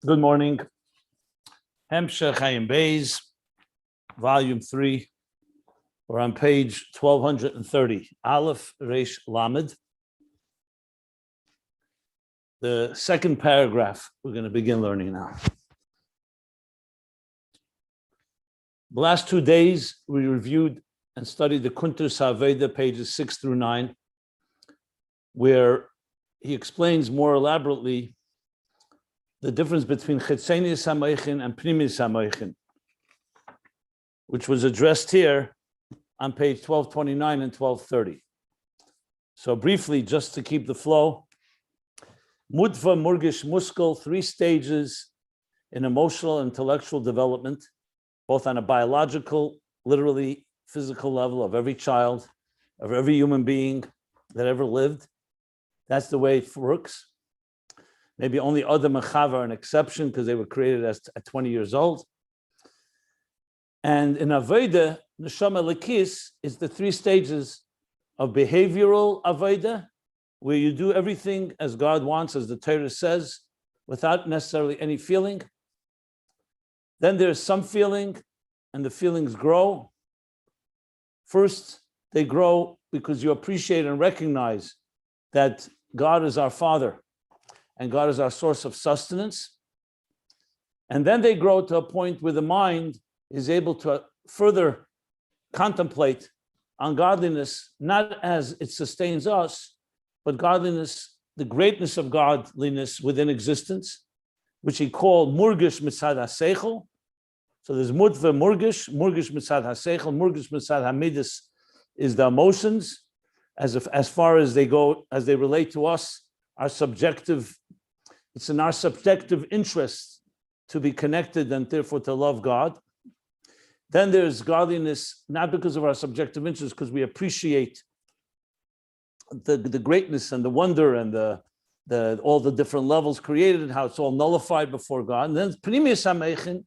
Good morning. Hemshech Ayin Beis, volume 3. We're on page 1230. Aleph Reish Lamed. The second paragraph we're going to begin learning now. The last 2 days we reviewed and studied the Kuntur Saveda, pages 6 through 9, where he explains more elaborately the difference between Chitzenius HaMoichin and Pnimius HaMoichin, which was addressed here on page 1229 and 1230. So briefly, just to keep the flow, Mudva, Murgish, Muskel, 3 stages in emotional and intellectual development, both on a biological, literally physical level of every child, of every human being that ever lived. That's the way it works. Maybe only Adam and Chava are an exception because they were created at 20 years old. And in Avodah, Neshama Lekis is the 3 stages of behavioral Avodah, where you do everything as God wants, as the Torah says, without necessarily any feeling. Then there's some feeling, and the feelings grow. First, they grow because you appreciate and recognize that God is our Father, and God is our source of sustenance. And then they grow to a point where the mind is able to further contemplate on godliness, not as it sustains us, but godliness, the greatness of godliness within existence, which he called Murgish Mitzad HaSeichel. So there's Mudva Murgish Mitzad HaSeichel, Murgish Mitzad HaMidus is the emotions, as far as they go, as they relate to us, our subjective. It's in our subjective interest to be connected and therefore to love God. Then there's godliness, not because of our subjective interest, because we appreciate the greatness and the wonder and the all the different levels created and how it's all nullified before God. And then Pnimius HaMeichin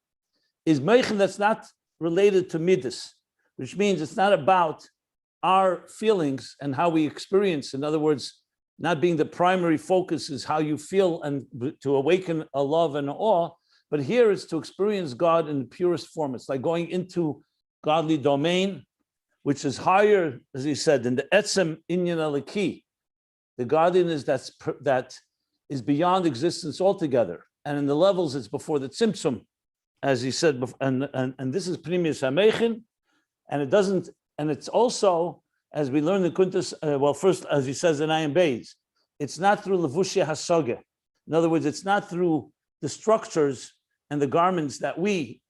is Meichin that's not related to Midas, which means it's not about our feelings and how we experience. In other words, not being the primary focus is how you feel and to awaken a love and awe, but here it's to experience God in the purest form. It's like going into godly domain, which is higher, as he said, than the etzem inyan aliki, the godliness that is beyond existence altogether. And in the levels, it's before the tzimtzum, as he said, and this is Pnimius HaMeichin, and it doesn't, and it's also, as we learn the Kuntus, first, as he says in Ayin Beis, it's not through Levushia Hasoga. In other words, it's not through the structures and the garments that we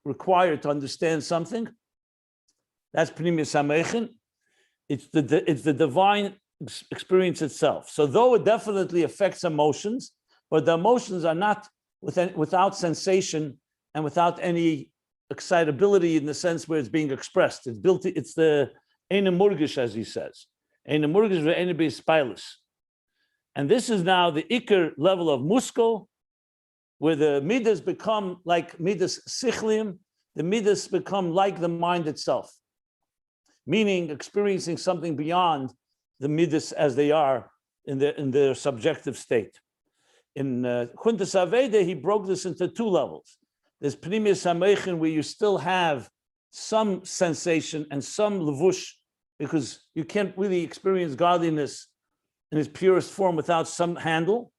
require to understand something. That's Pnimius HaMeichin. It's the divine experience itself. So though it definitely affects emotions, but the emotions are not without sensation and without any excitability in the sense where it's being expressed. It's the Ein Murgish, as he says. Ein Murgish ve'ein Beis. And this is now the Iker level of Muskel, where the Midas become like Midas Sichlim, the Midas become like the mind itself, meaning experiencing something beyond the Midas as they are in their subjective state. In Kuntur Saveda, he broke this into 2 levels. There's Pnimius HaMeichin, where you still have some sensation and some levush, because you can't really experience godliness in its purest form without some handle.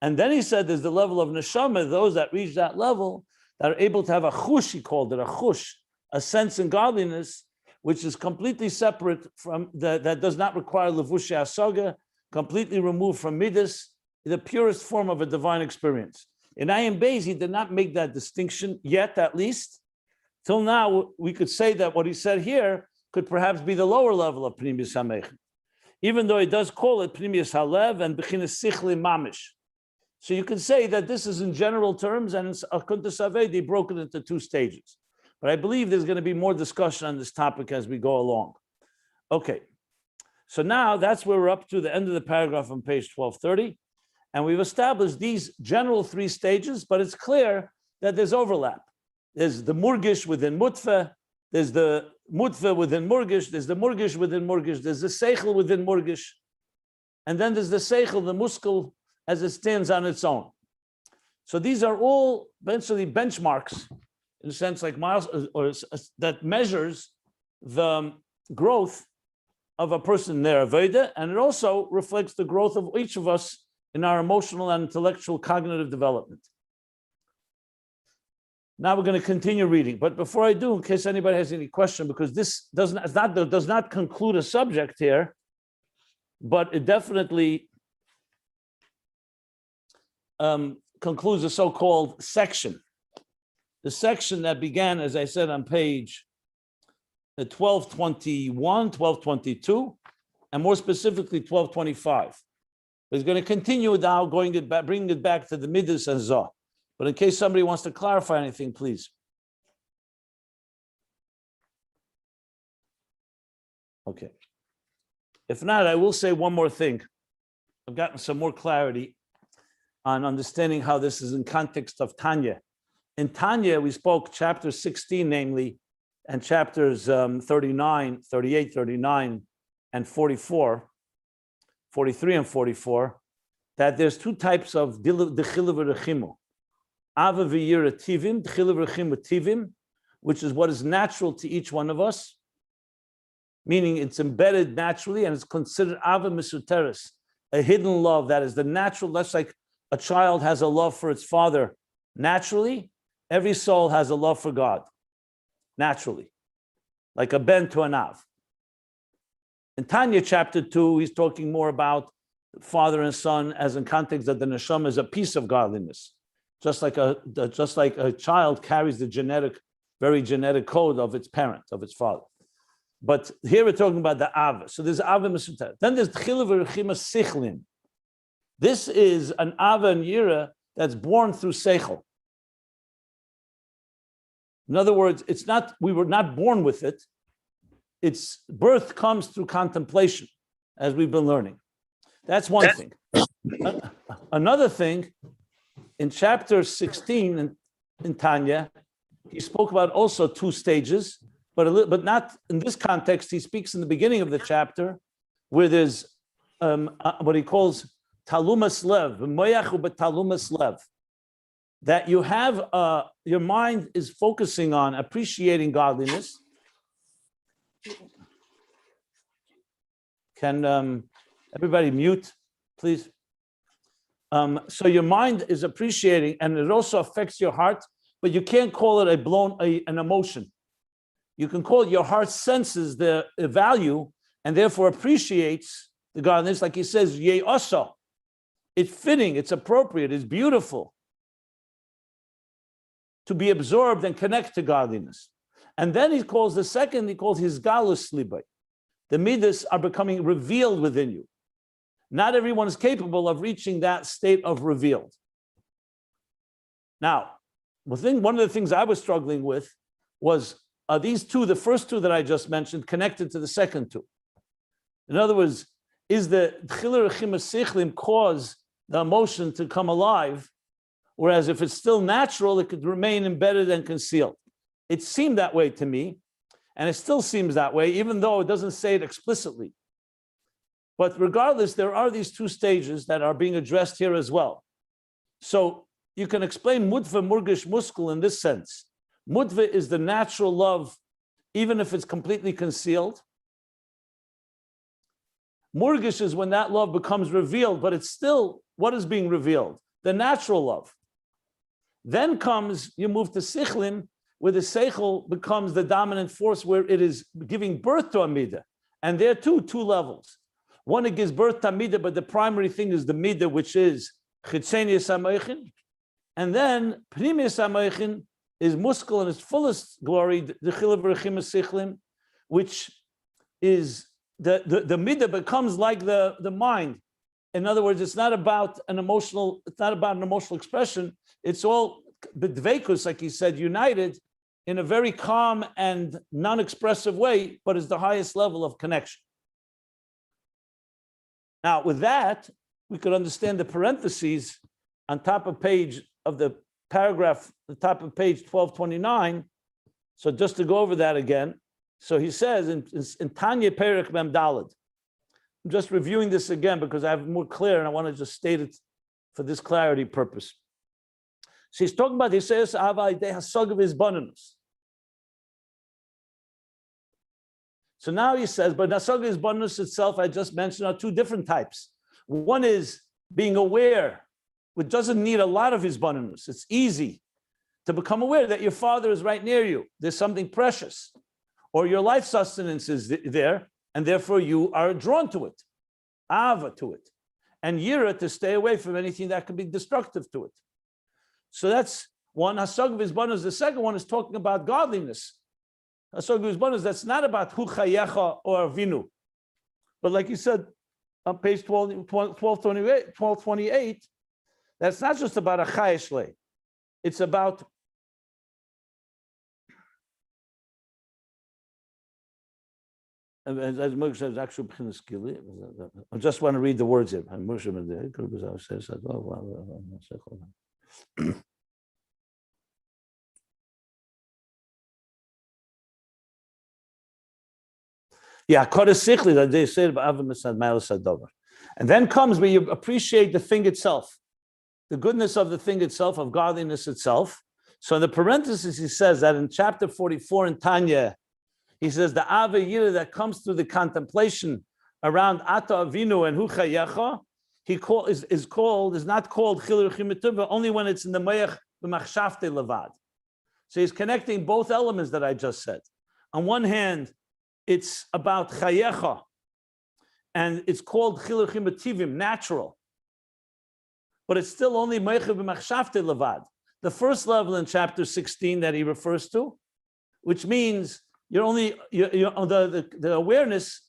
And then he said there's the level of neshama, those that reach that level, that are able to have a chush, he called it, a chush, a sense in godliness, which is completely separate from, that does not require levush hasaga, completely removed from midas, the purest form of a divine experience. In Ayin Beis, he did not make that distinction yet, at least. Till now, we could say that what he said here could perhaps be the lower level of Pnimius HaMeichin, even though he does call it Pnimius HaLev and Bechinas Sichli Mamish. So you can say that this is in general terms, and in Kuntur Saveda, he broke it into 2 stages. But I believe there's going to be more discussion on this topic as we go along. Okay, so now that's where we're up to the end of the paragraph on page 1230. And we've established these general 3 stages, but it's clear that there's overlap. There's the Murgish within Mutfa, there's the Mutfa within Murgish, there's the Murgish within Murgish, there's the Seichel within Murgish, and then there's the Seichel, the Muskel, as it stands on its own. So these are all eventually benchmarks, in a sense, like miles, or that measures the growth of a person in their avodah, and it also reflects the growth of each of us in our emotional and intellectual cognitive development. Now we're going to continue reading, but before I do, in case anybody has any question, because this does not conclude a subject here, but it definitely concludes a so-called section. The section that began, as I said, on page 1221, 1222, and more specifically 1225. It's going to continue now, bringing it back to the Midas and Zah. But in case somebody wants to clarify anything, please. Okay. If not, I will say one more thing. I've gotten some more clarity on understanding how this is in context of Tanya. In Tanya, we spoke chapter 16, namely, and chapters 39, 38, 39, and 44, 43 and 44, that there's two types of dechilav v'rechimu. Ava v'yira tivim, dechilav v'rechimu tivim, which is what is natural to each one of us, meaning it's embedded naturally, and it's considered ava misuteres, a hidden love that is the natural. That's like a child has a love for its father naturally. Every soul has a love for God naturally, like a ben to an av. In Tanya chapter 2, he's talking more about father and son as in context that the neshama is a piece of godliness, just like a child carries the very genetic code of its parent, of its father. But here we're talking about the ava. So there's ava mesuter. Then there's tchilav v'rechima sichlin. This is an ava and yira that's born through seichel. In other words, we were not born with it. Its birth comes through contemplation, as we've been learning. That's one thing. Another thing, in chapter 16 in Tanya, he spoke about also two stages, but not in this context. He speaks in the beginning of the chapter, where there's what he calls talumas lev, moyachu betalumas lev, that you have your mind is focusing on appreciating godliness. Can everybody mute, please? So your mind is appreciating, and it also affects your heart, but you can't call it an emotion. You can call it your heart senses the value and therefore appreciates the godliness, like he says, ye also. It's fitting, it's appropriate, it's beautiful to be absorbed and connect to godliness. And then he calls his galus libay. The midas are becoming revealed within you. Not everyone is capable of reaching that state of revealed. Now, one of the things I was struggling with was these two, the first two that I just mentioned, connected to the second two. In other words, is the tchilav v'rechima sichlim cause the emotion to come alive, whereas if it's still natural, it could remain embedded and concealed. It seemed that way to me, and it still seems that way, even though it doesn't say it explicitly. But regardless, there are these two stages that are being addressed here as well. So you can explain mudva murgish muskul in this sense. Mudva is the natural love, even if it's completely concealed. Murgish is when that love becomes revealed, but it's still what is being revealed? The natural love. Then you move to sichlim, where the seichel becomes the dominant force, where it is giving birth to a midah. And there too, two levels. One, it gives birth to a midah, but the primary thing is the midah, which is chitzenius hamoichin. And then pnimius hamoichin is muskul in its fullest glory, the chilav v'rechima sichlim, which is the midah becomes like the mind. In other words, it's not about an emotional expression. It's all b'dveikus, like he said, united in a very calm and non-expressive way, but is the highest level of connection. Now, with that, we could understand the parentheses on top of the paragraph, the top of page 1229. So just to go over that again. So he says in Tanya Perek Mem Daled, I'm just reviewing this again because I have more clear and I want to just state it for this clarity purpose. So he's talking about Yisayas Ava Idei Hasog of his bonus. So now he says, but Hasog of his bonus itself, I just mentioned, are two different types. One is being aware, which doesn't need a lot of his bonus. It's easy to become aware that your father is right near you. There's something precious, or your life sustenance is there, and therefore you are drawn to it, ava to it, and yira to stay away from anything that could be destructive to it. So that's one. Hasog of his bonus. The second one is talking about godliness. Hasog of his bonus. That's not about hu chayecha or avinu, but like you said on page 1228, that's not just about a chayeshle. It's about as Moshe says, actual b'chinas. I just want to read the words here. Yeah, sichli that they said and then comes where you appreciate the thing itself, the goodness of the thing itself, of godliness itself. So in the parenthesis, he says that in chapter 44 in Tanya, he says the Ava Yira that comes through the contemplation around Ata Avinu and Hu Chayecha, is not called Chilur Chimituvah only when it's in the Mayach B'machshavte Levad. So he's connecting both elements that I just said. On one hand, it's about Chayecha, and it's called Chilur Chimitivim, natural. But it's still only Mayach B'machshavte Levad. The first level in chapter 16 that he refers to, which means the awareness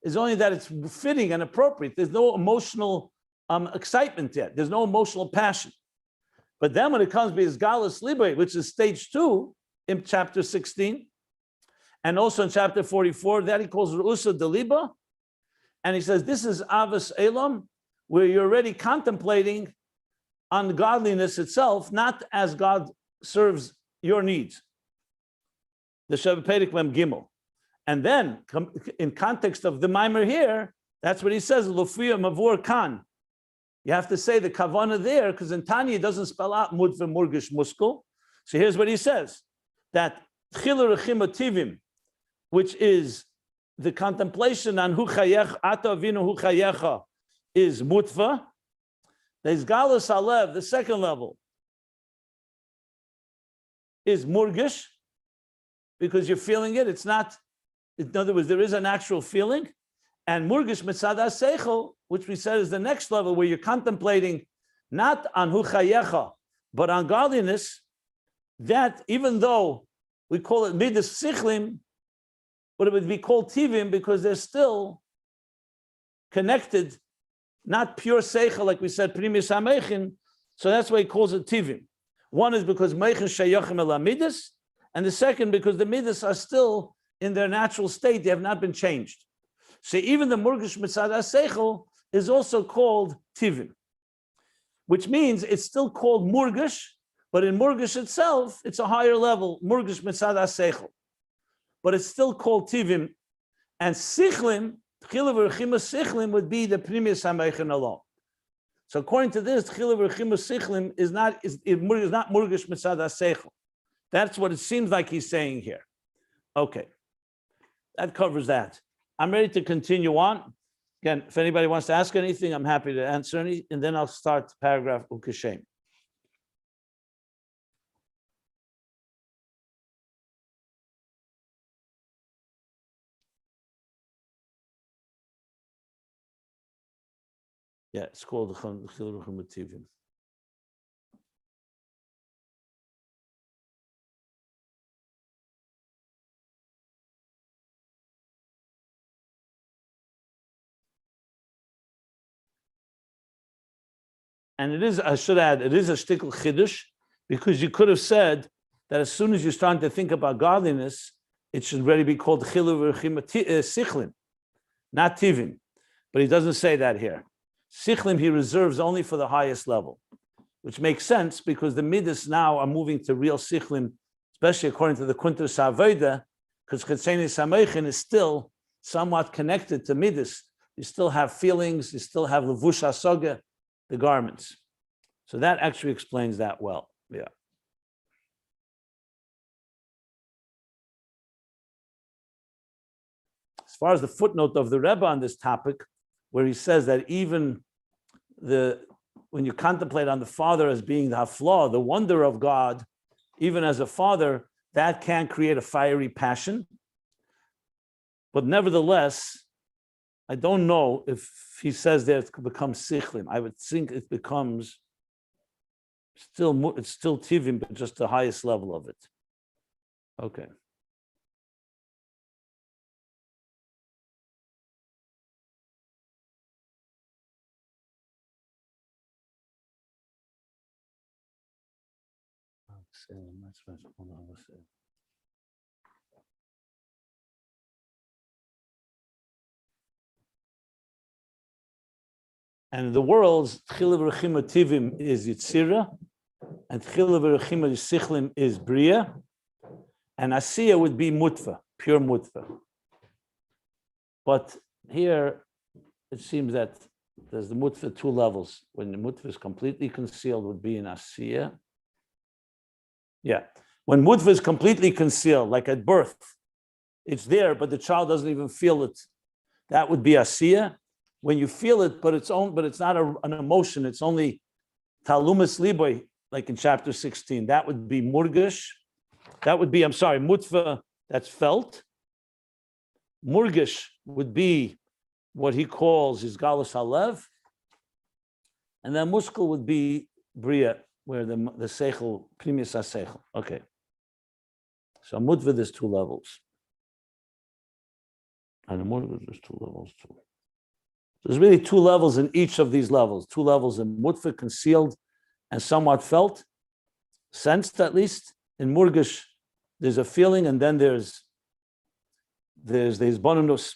is only that it's fitting and appropriate. There's no emotional excitement yet. There's no emotional passion. But then when it comes to his galus libre, which is stage 2 in chapter 16, and also in chapter 44, that he calls Ru'usa Deliba, and he says this is Avos Elam, where you're already contemplating on godliness itself, not as God serves your needs. The Shavapedic Mem Gimel. And then, in context of the mimer here, that's what he says, Lufiya Mavur Kan. You have to say the Kavana there, because in Tanya it doesn't spell out Mudva Murgish Muskul. So here's what he says, that Chilur Chimotivim, which is the contemplation on Hu Chayech, Ata Avinu Hu Chayecha, is Mutva. There's Galus Alev, the second level, is Murgish, because you're feeling it. It's not, in other words, there is an actual feeling. And Murgish Mitzad HaSeichel, which we said is the next level, where you're contemplating not on Hu Chayecha, but on godliness, that even though we call it Midas Sichlim, but it would be called Tivim because they're still connected, not pure Seichel, like we said, Primis HaMeichin. So that's why he calls it Tivim. One is because Meichin Shayachim El HaMidas, and the second, because the midas are still in their natural state, they have not been changed. So even the Murgish Mitzad HaSeichel is also called Tivim, which means it's still called Murgish, but in Murgish itself, it's a higher level, Murgish Mitzad HaSeichel. But it's still called Tivim, and Sichlim, Chilav Rechima Sichlim would be the Primis HaMeichin alone. So according to this, Chilav Rechima Sichlim is not Murgish Mitzad HaSeichel. That's what it seems like he's saying here. Okay, that covers that. I'm ready to continue on. Again, if anybody wants to ask anything, I'm happy to answer any, and then I'll start paragraph Ukashem. Yeah, it's called the Chilur Chimotivim. And it is, I should add, it is a shtickl chiddush, because you could have said that as soon as you're starting to think about godliness, it should already be called chilur sichlim, not tivim. But he doesn't say that here. Sichlim he reserves only for the highest level, which makes sense because the midas now are moving to real sichlim, especially according to the Kunter Saveda, because Chetzeni Sameichin is still somewhat connected to midas. You still have feelings, you still have levush hasoga, the garments. So that actually explains that well. Yeah. As far as the footnote of the Rebbe on this topic, where he says that even when you contemplate on the Father as being the haflah, the wonder of God, even as a father, that can create a fiery passion. But nevertheless, I don't know if he says that it becomes sichlim. I would think it becomes it's still tivim, but just the highest level of it. Okay. And the world's tchila v'rechima tivim is yitzira, and tchila v'rechima sichlim is bria, and asiya would be mutva, pure mutva. But here it seems that there's the mutva two levels. When the mutva is completely concealed, would be in asiya. Yeah, when mutva is completely concealed, like at birth, it's there, but the child doesn't even feel it. That would be asiya. When you feel it, but it's not an emotion. It's only talumas liboy, like in chapter 16. That would be murgish. That would be, mutva that's felt. Murgish would be what he calls his galus halev, and then muskal would be bria, where the seichel primis seichel. Okay. So mutva there's two levels, and the murgish there's two levels too. There's really two levels in each of these levels. Two levels in mutva, concealed and somewhat felt, sensed at least. In murgish, there's a feeling, and then there's bonus,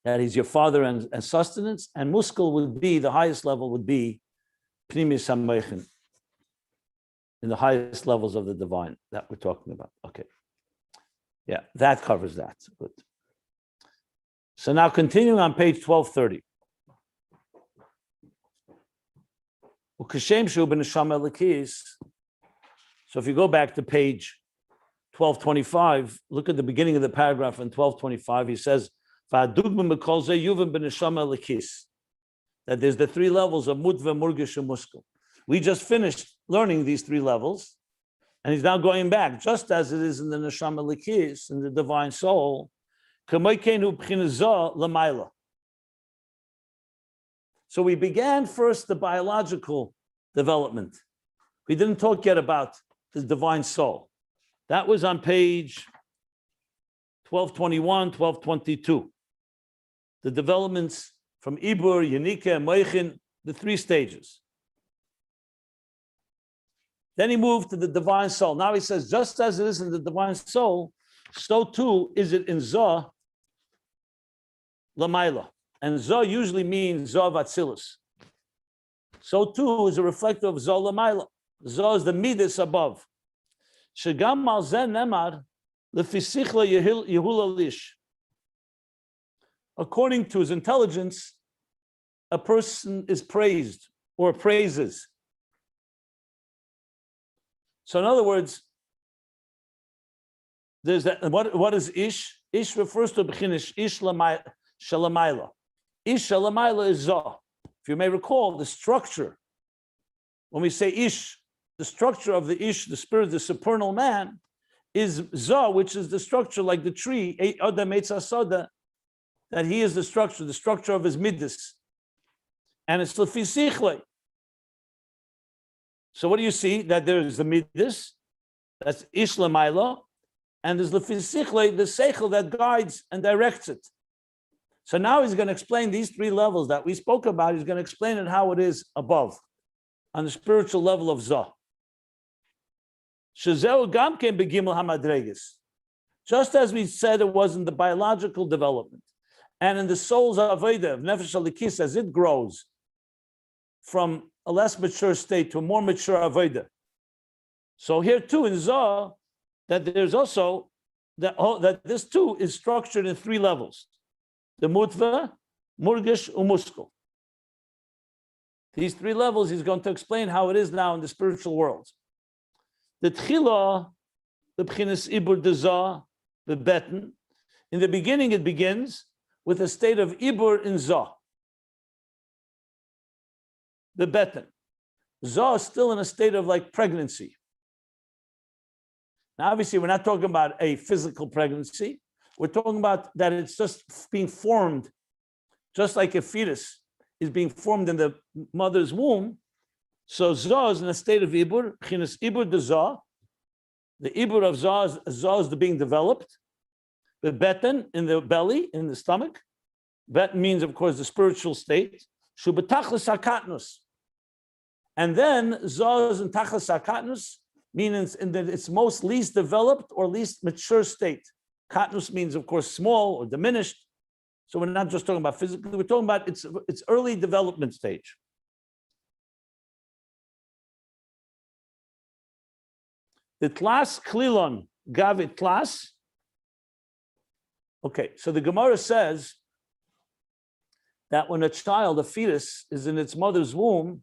that he's your father and sustenance. And muskal would be, the highest level would be primis hameichin, in the highest levels of the divine that we're talking about. Okay. Yeah, that covers that. Good. So now continuing on page 1230. So if you go back to page 1225, look at the beginning of the paragraph in 1225, he says, that there's the three levels of mutva, murgish, and muskal. We just finished learning these three levels, and he's now going back, just as it is in the neshama lekis, in the divine soul. So we began first the biological development. We didn't talk yet about the divine soul. That was on page 1221, 1222. The developments from Ibur, Yenika, and Meichin, the three stages. Then he moved to the divine soul. Now he says, just as it is in the divine soul, so too is it in Zoh Lamaila. And Zoh usually means Zoh Atzilus. So too is a reflector of Zoh Lamaila. Zoh is the midas above. Shegam mal zeh nemar lefisichla yehula lish. According to his intelligence, a person is praised or praises. So in other words, there's that. What is ish? Ish refers to b'chinish ish shalamayla. Ish shalamayla is Zoh. If you may recall, the structure, when we say ish, the structure of the ish, the spirit, the supernal man, is Zoh, which is the structure like the tree, Adam Eitz HaSoda, that he is the structure of his midas. And it's lefi sichle. So what do you see? That there is the midas, that's ish lamayla, and there's lefi sichle, the seichel that guides and directs it. So now he's going to explain these three levels that we spoke about. He's going to explain it how it is above, on the spiritual level of Zoh. Shezeu gam ken begimel hamadreges. Just as we said it was in the biological development, and in the soul's avodah of nefesh alikis, as it grows from a less mature state to a more mature avodah. So here too in Zoh, that there's also that this too is structured in three levels: the mutva, murgish, umuskal. These three levels, he's going to explain how it is now in the spiritual world. The tchila, the b'chinas ibur dezah, the beten. In the beginning, it begins with a state of ibur in zah. The beten. Zah is still in a state of like pregnancy. Now, obviously, we're not talking about a physical pregnancy. We're talking about that it's just being formed, just like a fetus is being formed in the mother's womb. So Zah is in a state of Ibur, Chinas Ibur de Zah. The Ibur of Zah is being developed. The Beten in the belly, in the stomach. Bet means, of course, the spiritual state. Shubetachlis hakatnus. And then Zah is in Tachlis hakatnus, meaning in its most least developed or least mature state. Katnus means, of course, small or diminished. So we're not just talking about physically, we're talking about its early development stage. The tlas klilon gavit tlas. Okay, so the Gemara says that when a child, a fetus, is in its mother's womb,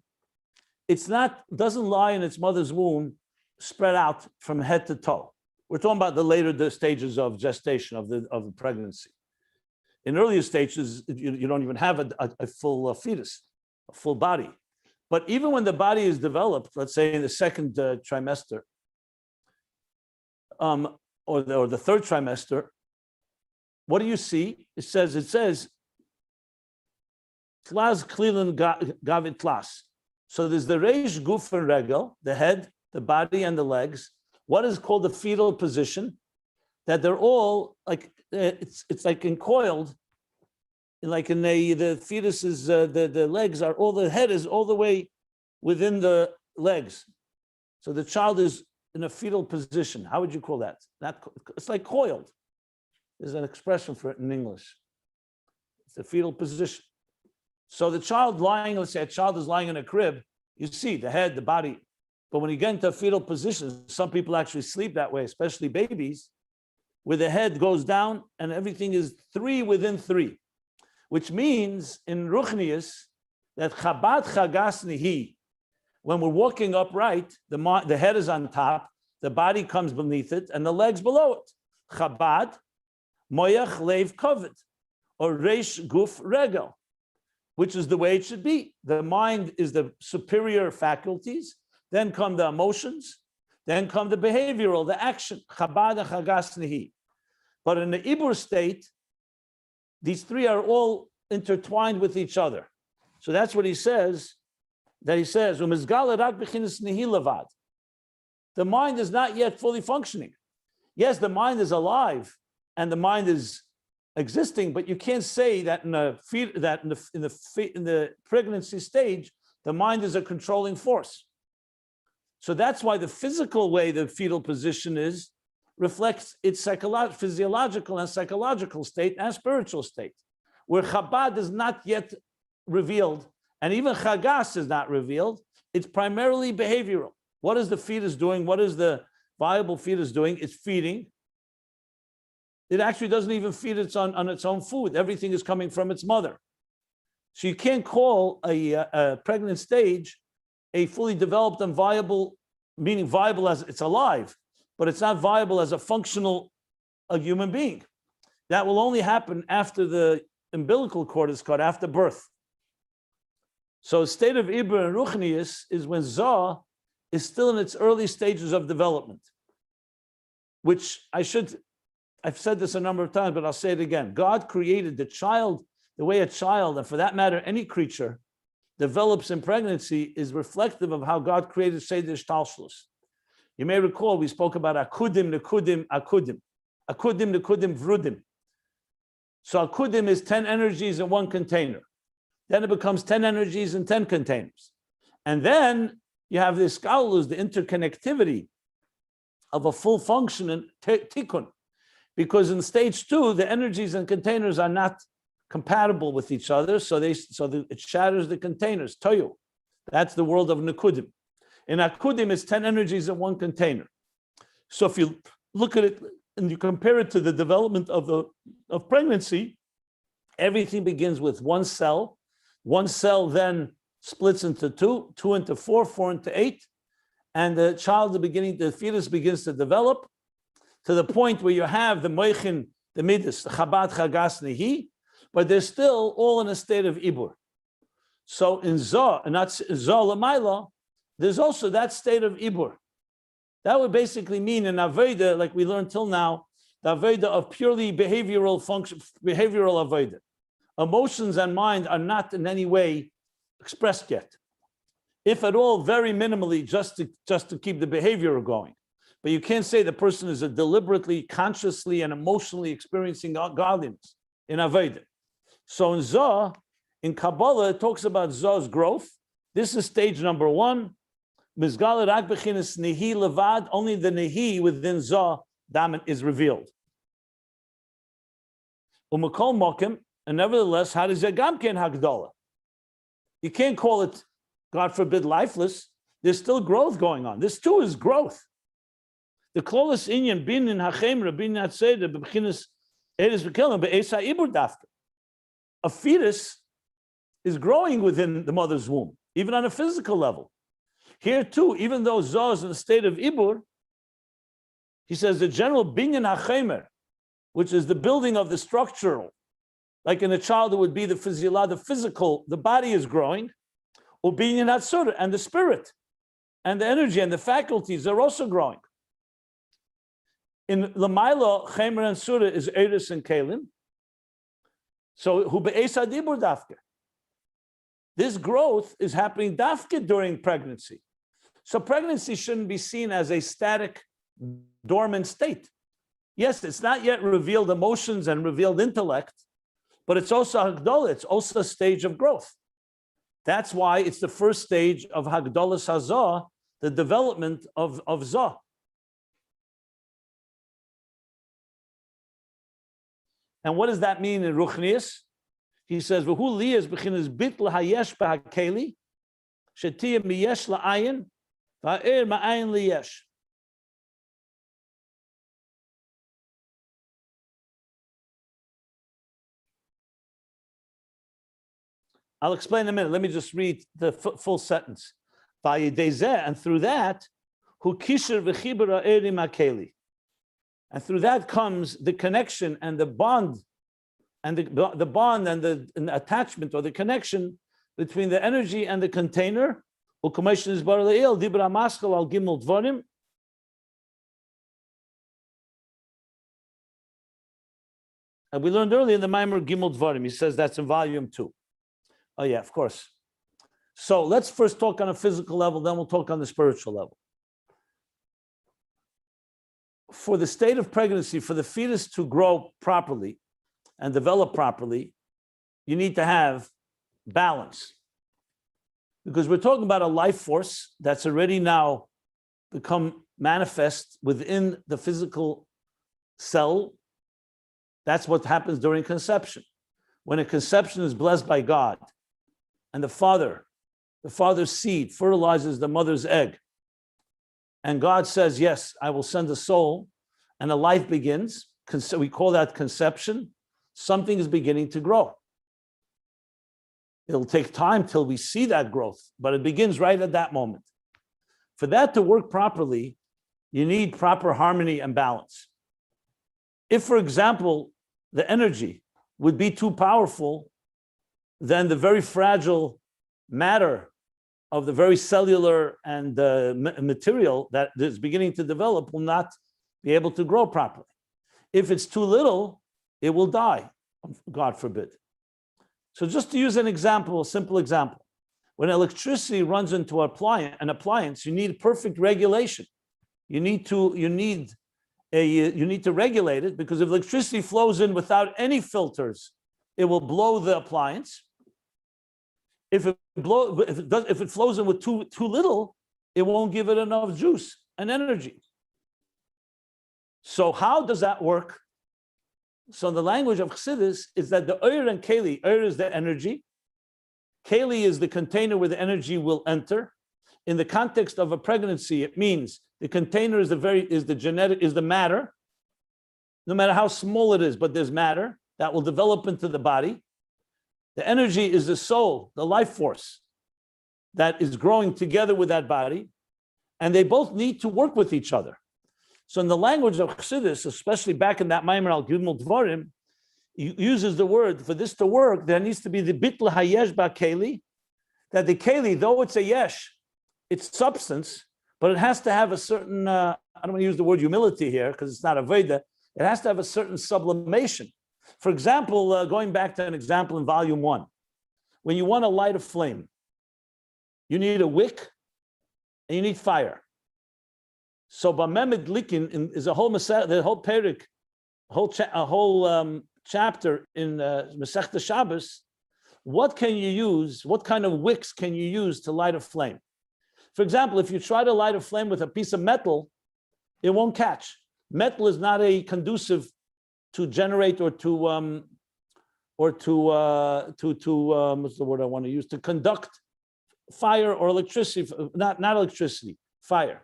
doesn't lie in its mother's womb spread out from head to toe. We're talking about the later stages of gestation, of the pregnancy. In earlier stages, you don't even have a full fetus, a full body. But even when the body is developed, let's say in the second trimester, or the third trimester, what do you see? It says, Tlas klilin gavit tlas. So there's the reish guf and regel, the head, the body, and the legs. What is called the fetal position, that they're all like, it's like encoiled, like in the fetus is, the legs are, all the head is all the way within the legs. So the child is in a fetal position. How would you call that? It's like coiled. There's an expression for it in English. It's a fetal position. So the child lying, let's say a child is lying in a crib, you see the head, the body. But when you get into a fetal position, some people actually sleep that way, especially babies, where the head goes down and everything is 3 within 3, which means in Ruchnius that Chabad Chagas Neh'i, when we're walking upright, the head is on top, the body comes beneath it, and the legs below it. Chabad, Moyach Lev Kovet, or Reish Guf Regel, which is the way it should be. The mind is the superior faculties, then come the emotions, then come the behavioral, the action. Chabad and Chagas Neh'i. But in the Ibur state, these three are all intertwined with each other. So that's what he says, the mind is not yet fully functioning. Yes, the mind is alive and the mind is existing, but you can't say that in the pregnancy stage, the mind is a controlling force. So that's why the physical way the fetal position is reflects its physiological and psychological state and spiritual state, where Chabad is not yet revealed, and even Chagas is not revealed. It's primarily behavioral. What is the fetus doing? What is the viable fetus doing? It's feeding. It actually doesn't even feed on its own food. Everything is coming from its mother. So you can't call a pregnant stage a fully developed and viable, meaning viable as it's alive, but it's not viable as a human being. That will only happen after the umbilical cord is cut, after birth. So a state of Ibur and Ruchnius is when Zah is still in its early stages of development, which I've said this a number of times, but I'll say it again. God created the child the way a child, and for that matter, any creature, develops in pregnancy is reflective of how God created Seder Shtalshlus. You may recall we spoke about akudim, nekudim, akudim. Akudim, nekudim, vrudim. So akudim is 10 energies in one container. Then it becomes 10 energies in 10 containers. And then you have this galus, the interconnectivity of a full function in tikkun. Because in stage 2, the energies and containers are not compatible with each other, so it shatters the containers. Toyu, that's the world of nekudim. In akudim, it's 10 energies in one container. So if you look at it and you compare it to the development of pregnancy, everything begins with one cell. One cell then splits into two, two into four, four into eight, and the child, the fetus begins to develop to the point where you have the moichin, the midas, the chabad, chagas, Neh'i, but they're still all in a state of Ibur. So in Zoh, and that's Zoh Lamaila, there's also that state of Ibur. That would basically mean in Aveda, like we learned till now, the Aveda of purely behavioral function, behavioral Aveda. Emotions and mind are not in any way expressed yet. If at all, very minimally, just to keep the behavior going. But you can't say the person is deliberately, consciously, and emotionally experiencing godliness in Aveda. So in Zoh, in Kabbalah, it talks about Zoh's growth. This is stage number one. Mizgal rak bechinas Neh'i levad, only the Neh'i within Zoh is revealed. Umakol mokim, and nevertheless, how does Yagam ken Hagdola? You can't call it, God forbid, lifeless. There's still growth going on. This too is growth. The klolas inyan bin in hachemra bin natzeda bechinas eres bekelim be'esa ibur dafka. A fetus is growing within the mother's womb, even on a physical level. Here too, even though Zoh is in a state of Ibur, he says the general binyan hachemer, which is the building of the structural, like in a child it would be the physical, the body is growing, or binyan hatzura, and the spirit, and the energy and the faculties are also growing. In Lamailo, Chemer and Surah is Eris and Kalim. So hu be'esa dibur dafke. This growth is happening dafke during pregnancy. So pregnancy shouldn't be seen as a static, dormant state. Yes, it's not yet revealed emotions and revealed intellect, but it's also Hagdolah, it's also a stage of growth. That's why it's the first stage of Hagdolah Hazah, the development of Zoh. And what does that mean in Ruchnius? He says, "V'hu liyas b'chinas bit l'hayesh b'hakeli, shetiyah miyesh la'ayin, va'er ma'ayin liyesh." I'll explain in a minute. Let me just read the full sentence. And through that, hu kisher v'chibur ha'erim hakeli. And through that comes the connection and the bond, and the bond and the attachment or the connection between the energy and the container. And we learned earlier in the Maimer Gimel Dvarim, he says that's in volume 2. Oh yeah, of course. So let's first talk on a physical level, then we'll talk on the spiritual level. For the state of pregnancy, for the fetus to grow properly and develop properly, you need to have balance. Because we're talking about a life force that's already now become manifest within the physical cell. That's what happens during conception. When a conception is blessed by God, and the father's seed fertilizes the mother's egg, and God says, yes, I will send a soul, and a life begins. We call that conception. Something is beginning to grow. It'll take time till we see that growth, but it begins right at that moment. For that to work properly, you need proper harmony and balance. If, for example, the energy would be too powerful, then the very fragile matter of the very cellular and material that is beginning to develop will not be able to grow properly. If it's too little, it will die, God forbid. So just to use an example, a simple example, when electricity runs into an appliance, you need perfect regulation. You need to regulate it, because if electricity flows in without any filters, it will blow the appliance. If it flows in with too little, it won't give it enough juice and energy. So how does that work? So the language of Chassidus is that the Oyer and Keli, Oyer is the energy, Keli is the container where the energy will enter. In the context of a pregnancy, it means the container is the matter, no matter how small it is, but there's matter that will develop into the body. The energy is the soul, the life force. that is growing together with that body, and they both need to work with each other. So in the language of Chassidus, especially back in that Maimer al Gimel Dvarim, he uses the word, for this to work, there needs to be the bitl hayesh ba-keli, that the keli, though it's a yesh, it's substance, but it has to have a certain, I don't want to use the word humility here, because it's not a Veda, it has to have a certain sublimation. For example, going back to an example in volume 1, when you want to light a flame, you need a wick and you need fire. So Bamemed Likin is a whole the whole perik, a whole chapter in Masechta Shabbos. What can you use? What kind of wicks can you use to light a flame? For example, if you try to light a flame with a piece of metal, it won't catch. Metal is not a conducive to generate or to what's the word I want to use, to conduct fire or electricity, not electricity, fire.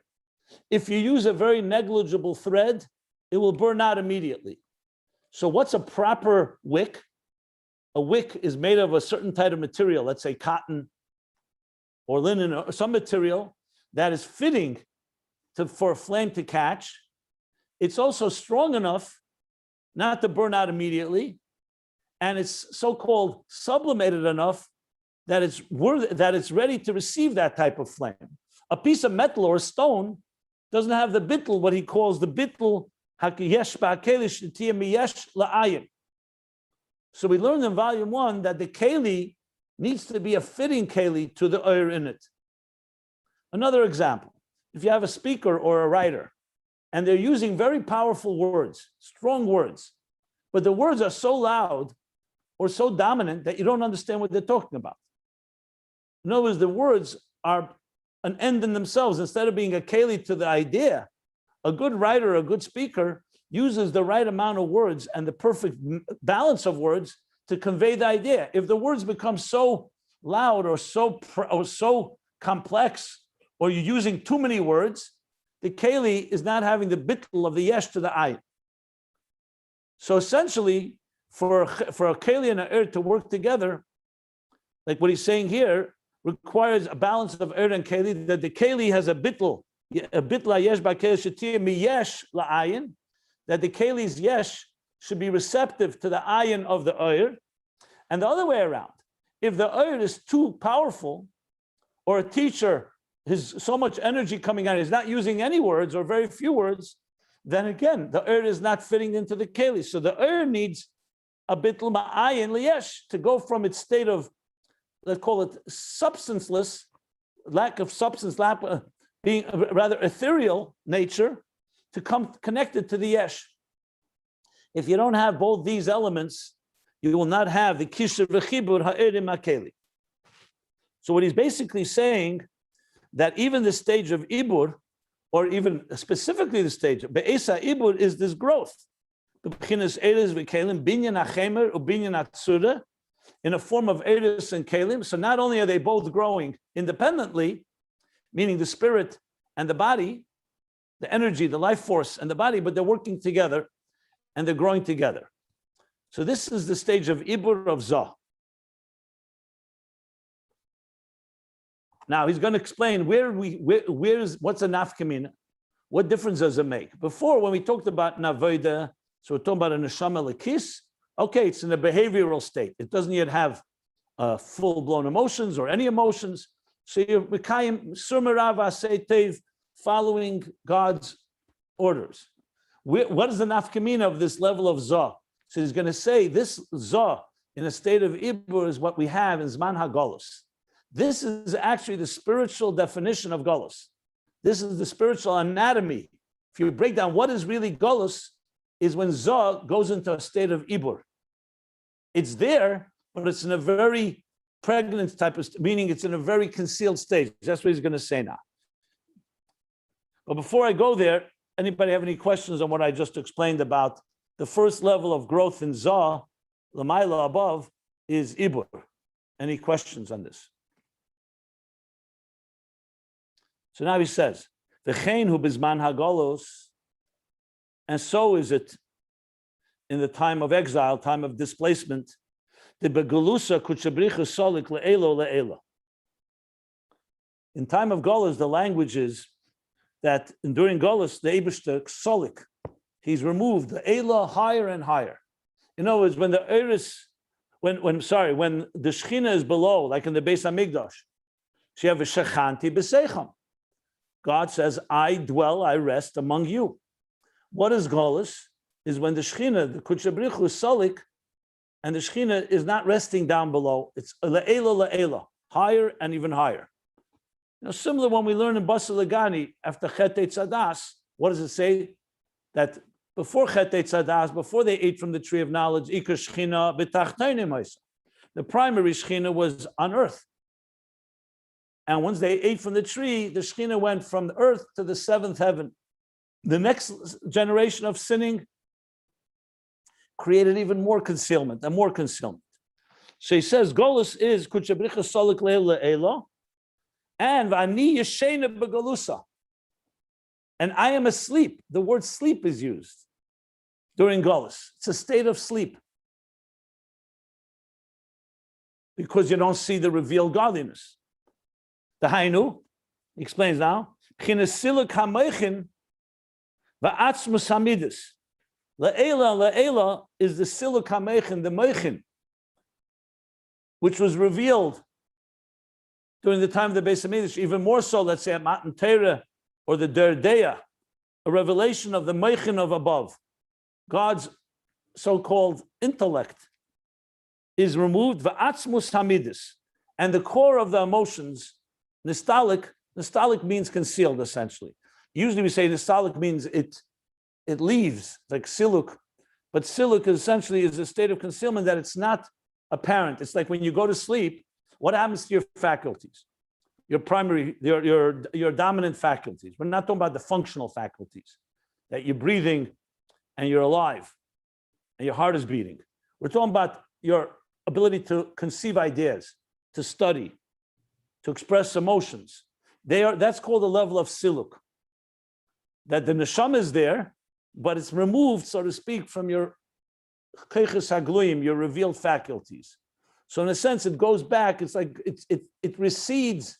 If you use a very negligible thread, it will burn out immediately. So what's a proper wick? A wick is made of a certain type of material, let's say cotton or linen or some material that is fitting for a flame to catch. It's also strong enough not to burn out immediately, and it's so-called sublimated enough that it's ready to receive that type of flame. A piece of metal or a stone doesn't have the bittel, what he calls the bittel hakiyesh ba'keli sh'tiyeh miyesh la'ayin. So we learned in volume 1 that the keli needs to be a fitting keli to the oir in it. Another example, if you have a speaker or a writer, and they're using very powerful words, strong words, but the words are so loud or so dominant that you don't understand what they're talking about. In other words, the words are an end in themselves. Instead of being a keli to the idea, a good writer, a good speaker uses the right amount of words and the perfect balance of words to convey the idea. If the words become so loud or so complex, or you're using too many words, the keli is not having the bitl of the yesh to the ayin. So essentially, for a keli and an er to work together, like what he's saying here, requires a balance of er and keli, that the keli has a bitl yesh ba'keli shetir mi yesh la'ayin, that the keli's yesh should be receptive to the ayin of the oir, and the other way around. If the oir is too powerful, or a teacher has so much energy coming out, he's not using any words or very few words, then again, the oir is not fitting into the keli. So the oir needs a bitl ma'ayin liyesh to go from its state of, let's call it substanceless, lack of substance, being a rather ethereal nature, to come connected to the yesh. If you don't have both these elements, you will not have the kisher v'chibur ha'erim ha'keli. So what he's basically saying, that even the stage of Ibur, or even specifically the stage of Beis Ibur, is this growth. In a form of Eris and Kalim. So not only are they both growing independently, meaning the spirit and the body, the energy, the life force and the body, but they're working together and they're growing together. So this is the stage of Ibur of Zah. Now he's going to explain what's a nafkamina, what difference does it make? Before, when we talked about navoida, so we're talking about a neshama lekis. Okay, it's in a behavioral state. It doesn't yet have full-blown emotions or any emotions. So you're mekayim surmerav aseitev, following God's orders. What is the nafkamina of this level of zah? So he's going to say this zah in a state of ibur is what we have in zman hagolus. This is actually the spiritual definition of Golus. This is the spiritual anatomy. If you break down what is really Golus, is when Zah goes into a state of Ibur. It's there, but it's in a very pregnant type of, meaning it's in a very concealed stage. That's what he's going to say now. But before I go there, anybody have any questions on what I just explained about the first level of growth in Zah, Lamaila above, is Ibur? Any questions on this? So now he says, "V'chein hu bizman hagolos," and so is it in the time of exile, time of displacement. The begalusa kutshabricha solik le'elo le'elo. In time of Golus, the language is that during Golus, the Eibishter Solik, he's removed the Eila higher and higher. In other words, when the Eris, when the Shechina is below, like in the Beis Hamikdash, she have a Shechanti b'seichem. God says, I dwell, I rest among you. What is Golus? Is when the Shechina, the Kudsha B'richu is Solik, and the Shechina is not resting down below. It's la'ela, higher and even higher. Similar when we learn in Basa Lagani, after Chet Tzadas, what does it say? That before Chet Tzadas, before they ate from the tree of knowledge, the primary Shechina was on earth. And once they ate from the tree, the Shechina went from the earth to the seventh heaven. The next generation of sinning created even more concealment and more concealment. So he says, Golus is Kuchabricha Solik Le'ela, and Vani Yeshena Begalusa. And I am asleep. The word sleep is used during Golus. It's a state of sleep. Because you don't see the revealed godliness. The Hainu explains now, Chinesiluk HaMeichin Va'atzmus Hamidus. La'ela is the Siluk HaMeichin, the Meichin, which was revealed during the time of the Beis Hamikdash, even more so, let's say, at Matan Torah or the Derdeya, a revelation of the Meichin of above. God's so-called intellect is removed, va'atzmus hamidus, and the core of the emotions, nistalic means concealed, essentially. Usually we say nistalic means it leaves, like siluk, but siluk essentially is a state of concealment that it's not apparent. It's like when you go to sleep, what happens to your faculties? Your primary, your dominant faculties. We're not talking about the functional faculties, that you're breathing and you're alive and your heart is beating. We're talking about your ability to conceive ideas, to study, to express emotions. That's called the level of siluk. That the neshama is there, but it's removed, so to speak, from your keiches hagluyim, your revealed faculties. So in a sense, it goes back. It's like it recedes.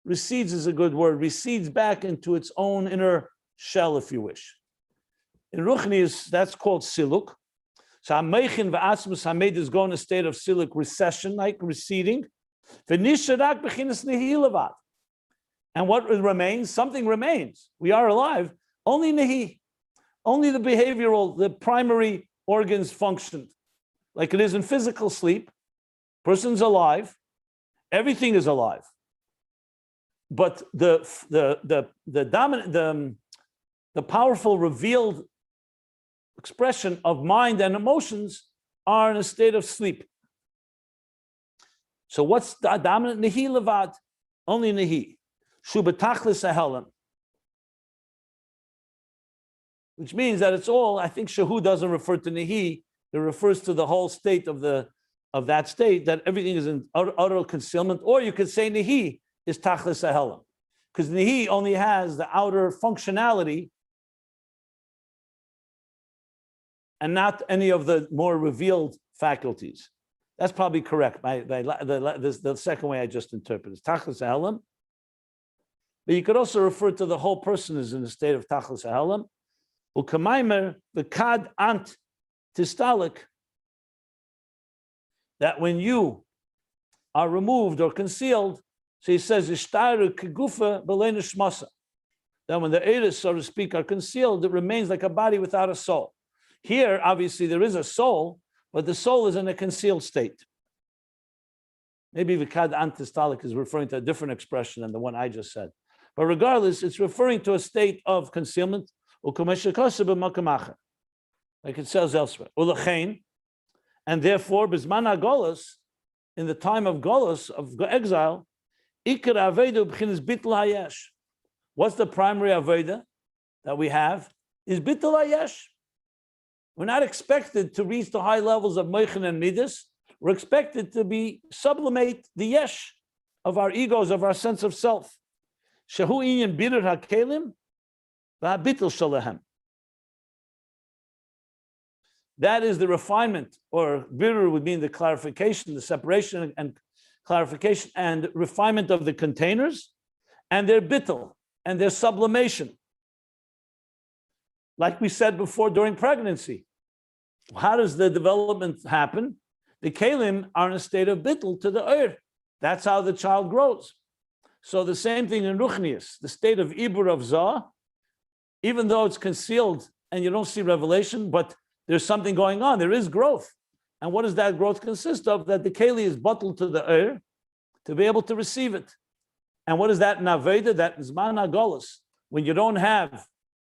Recedes is a good word. Recedes back into its own inner shell, if you wish. In Ruchnius, that's called siluk. So Hameichin v'atzmus hamed is going in a state of siluk, recession, like receding. V'nisharak b'chinas Neh'i levad. And what remains? Something remains. We are alive. Only Neh'i. Only the behavioral, the primary organs functioned. Like it is in physical sleep. Person's alive. Everything is alive. But the dominant, the powerful revealed expression of mind and emotions are in a state of sleep. So what's the dominant? Neh'i levad, only Neh'i. Shu b'tachlis hahelem. Which means that it's all, I think Shahu doesn't refer to Neh'i, it refers to the whole state of that state, that everything is in utter concealment, or you could say Neh'i is tachlis hahelem. Because Neh'i only has the outer functionality and not any of the more revealed faculties. That's probably correct. The second way I just interpreted is tachlis hahelem. But you could also refer to the whole person as in a state of tachlis hahelem. U'kamaimer v'kad ant tistalik, that when you are removed or concealed, so he says, ishtaru kegufa b'lei nishmasa, that when the eris, so to speak, are concealed, it remains like a body without a soul. Here, obviously, there is a soul, but the soul is in a concealed state. Maybe v'kad ant tistalik is referring to a different expression than the one I just said. But regardless, it's referring to a state of concealment, like it says elsewhere. And therefore, bisman hagolos, in the time of Golos, of exile, what's the primary aveda that we have? Is bittul hayesh. We're not expected to reach the high levels of meichin and midas. We're expected to sublimate the yesh of our egos, of our sense of self. Shehu inyan bidur hakelim v'habitul shalahem. That is the refinement, or birur would mean the clarification, the separation and clarification and refinement of the containers, and their bittul, and their sublimation. Like we said before during pregnancy. How does the development happen? The kelim are in a state of bittul to the earth. That's how the child grows. So the same thing in Ruchnius, the state of Ibur of Zah, even though it's concealed and you don't see revelation, but there's something going on, there is growth. And what does that growth consist of? That the keli is bottled to the earth to be able to receive it. And what is that naveda? That is mana golus. When you don't have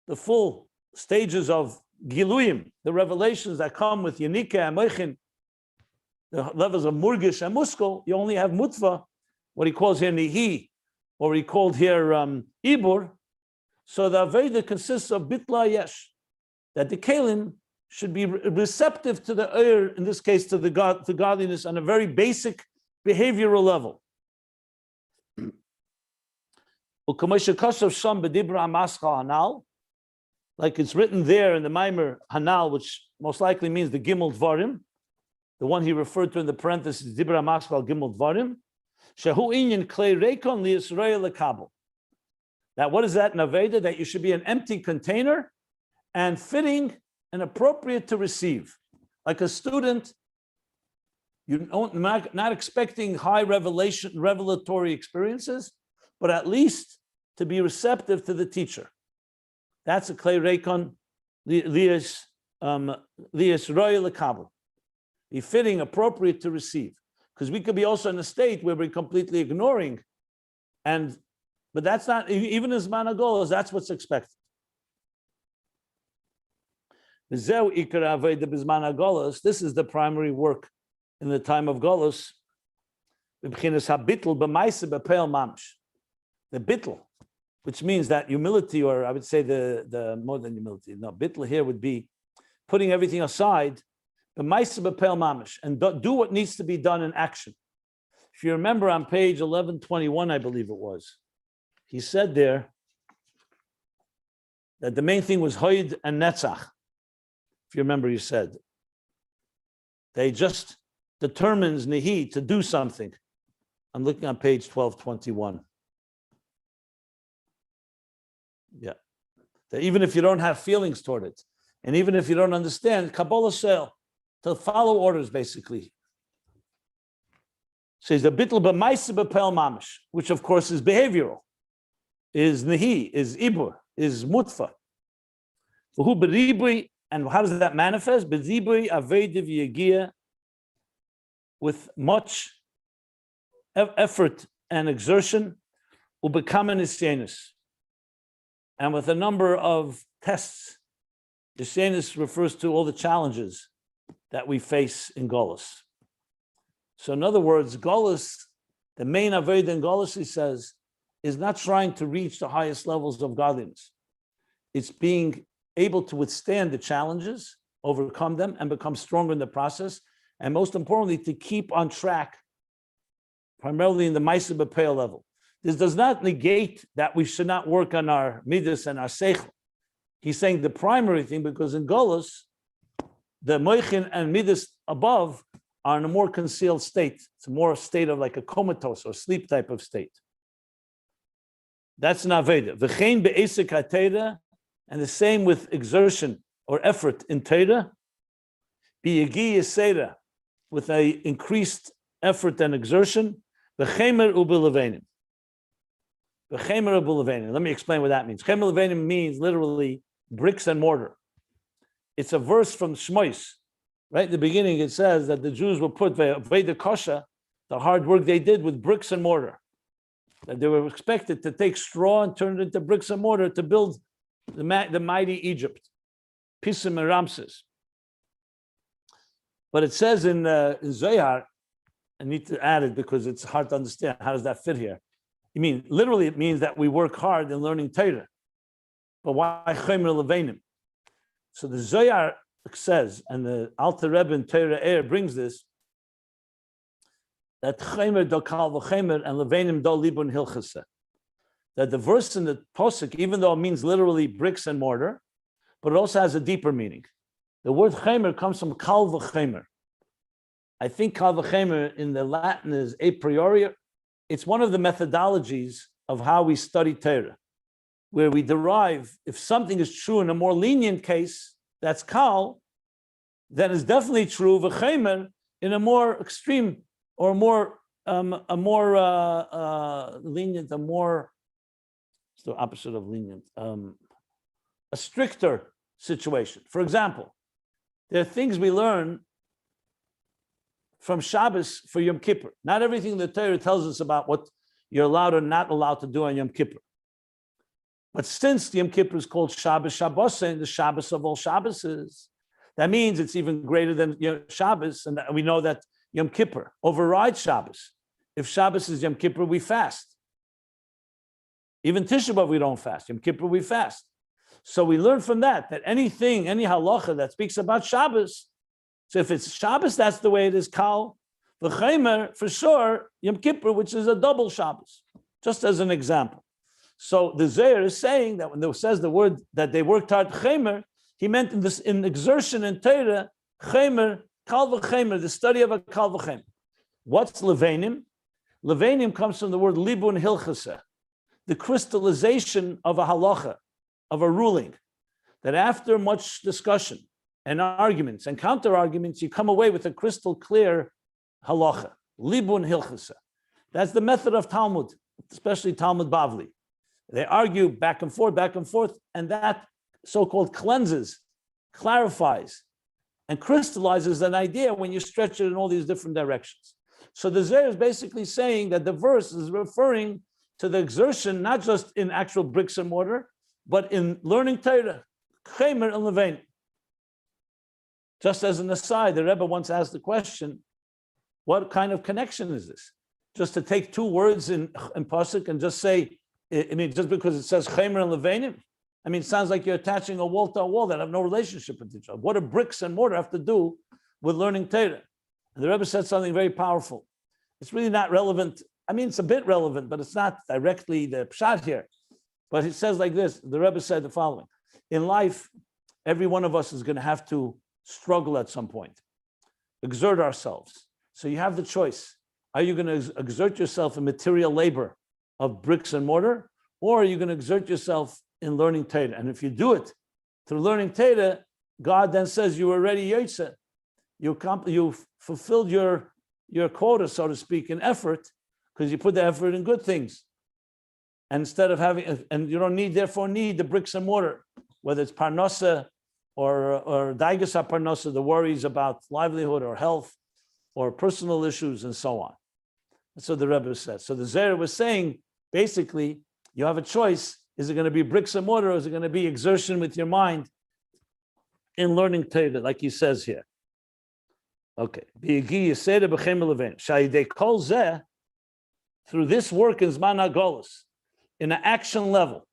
the full stages of giluyim, the revelations that come with yanika and moichin, the levels of murgish and muskal, you only have mutva, what he calls here Neh'i, or he called here Ibur. So the Aveda consists of bitla yesh, that the kelim should be receptive to the in this case to the godliness on a very basic behavioral level. Like it's written there in the Maimer Hanal, which most likely means the Gimel Dvarim, the one he referred to in the parentheses, Dibra Maschal Gimel Dvarim, Shehu Inyan Klei Reikon Li Yisrael Lekabel. That what is that Naveda? That you should be an empty container and fitting and appropriate to receive. Like a student, you're not expecting high revelatory experiences, but at least to be receptive to the teacher. That's a Klei Reikon Li Yisrael Lekabel. Be fitting, appropriate to receive. Because we could be also in a state where we're completely ignoring, but that's not, even as managolas, that's what's expected. This is the primary work in the time of Golos. The bittul, which means that humility, or I would say the more than humility. No, bittul here would be putting everything aside, and do what needs to be done in action. If you remember on page 1121, I believe it was, he said there that the main thing was Hoid and Netzach. If you remember, you said they just determines Neh'i to do something. I'm looking on page 1221. Yeah, that even if you don't have feelings toward it, and even if you don't understand, Kabbalah Sel, to follow orders, basically. Says the bittul b'maisa b'pel mamish, which of course is behavioral, is Neh'i, is Ibur, is mutfa. Who beribui, and how does that manifest? Beribui aveidiv yegia, with much effort and exertion, ubekamen isyenus, and with a number of tests. Isyenus refers to all the challenges that we face in Golus. So in other words, Golus, the main Aved in Golus, he says, is not trying to reach the highest levels of godliness. It's being able to withstand the challenges, overcome them, and become stronger in the process. And most importantly, to keep on track, primarily in the Maisa B'Peil level. This does not negate that we should not work on our midas and our seichel. He's saying the primary thing, because in Golus, the moichin and midas above are in a more concealed state. It's more a state of like a comatose or sleep type of state. That's an Aveda. V'chein be'esek ha'teira, and the same with exertion or effort in Teira. Bi'yagi yisera, with a increased effort and exertion. V'chemer u'b'levenim. V'chemer u'b'levenim. Let me explain what that means. Chemer u'b'levenim means literally bricks and mortar. It's a verse from Shmois. Right in the beginning, it says that the Jews were put Veda Kosha, the hard work they did with bricks and mortar. That they were expected to take straw and turn it into bricks and mortar to build the mighty Egypt, Pisim and Ramses. But it says in Zohar, I need to add it because it's hard to understand. How does that fit here? Literally, it means that we work hard in learning Torah. But why Chomer Levenim? So the Zohar says, and the Alter Rebbe in Torah brings this, that Chomer do kal v'chomer and Levenim do libun hilchasa. That the verse in the Posuk, even though it means literally bricks and mortar, but it also has a deeper meaning. The word Chomer comes from kal v'chomer. I think kal v'chomer in the Latin is a priori. It's one of the methodologies of how we study Torah, where we derive, if something is true in a more lenient case, that's kal, then it's definitely true v'chemer in a more extreme or more lenient, it's the opposite of lenient, a stricter situation. For example, there are things we learn from Shabbos for Yom Kippur. Not everything the Torah tells us about what you're allowed or not allowed to do on Yom Kippur. But since Yom Kippur is called Shabbos Shabbos, the Shabbos of all Shabboses, that means it's even greater than Shabbos, and we know that Yom Kippur overrides Shabbos. If Shabbos is Yom Kippur, we fast. Even Tisha B'Av, we don't fast. Yom Kippur, we fast. So we learn from that anything, any halacha that speaks about Shabbos, so if it's Shabbos, that's the way it is kal. V'chemer, for sure, Yom Kippur, which is a double Shabbos, just as an example. So the Zohar is saying that when it says the word that they worked hard, chemer, he meant in exertion in Torah, chemer, kal v'chemer, the study of a kal v'chemer. What's levanim? Levanim comes from the word libun hilchasa, the crystallization of a halacha, of a ruling, that after much discussion and arguments and counter arguments, you come away with a crystal clear halacha, libun hilchasa. That's the method of Talmud, especially Talmud Bavli. They argue back and forth, and that so-called cleanses, clarifies, and crystallizes an idea when you stretch it in all these different directions. So the Zohar is basically saying that the verse is referring to the exertion, not just in actual bricks and mortar, but in learning Torah, chemer and levain. Just as an aside, the Rebbe once asked the question, what kind of connection is this? Just to take two words in pasuk and just say, just because it says chemer and levainim, it sounds like you're attaching a wall to a wall that have no relationship with each other. What do bricks and mortar have to do with learning Torah? And the Rebbe said something very powerful. It's really not relevant. It's a bit relevant, but it's not directly the pshat here. But it says like this, the Rebbe said the following: in life, every one of us is going to have to struggle at some point, exert ourselves. So you have the choice. Are you going to exert yourself in material labor of bricks and mortar, or are you going to exert yourself in learning Torah? And if you do it through learning Torah, God then says you were already yotze. You fulfilled your quota, so to speak, in effort, because you put the effort in good things. And instead of having, and you don't therefore need the bricks and mortar, whether it's parnasa or daigas parnasa, the worries about livelihood or health or personal issues and so on. That's what the Rebbe said. So the Zohar was saying, basically, you have a choice. Is it going to be bricks and mortar, or is it going to be exertion with your mind in learning Torah, like he says here? Okay. Through this work in Zman HaGolus, in an action level,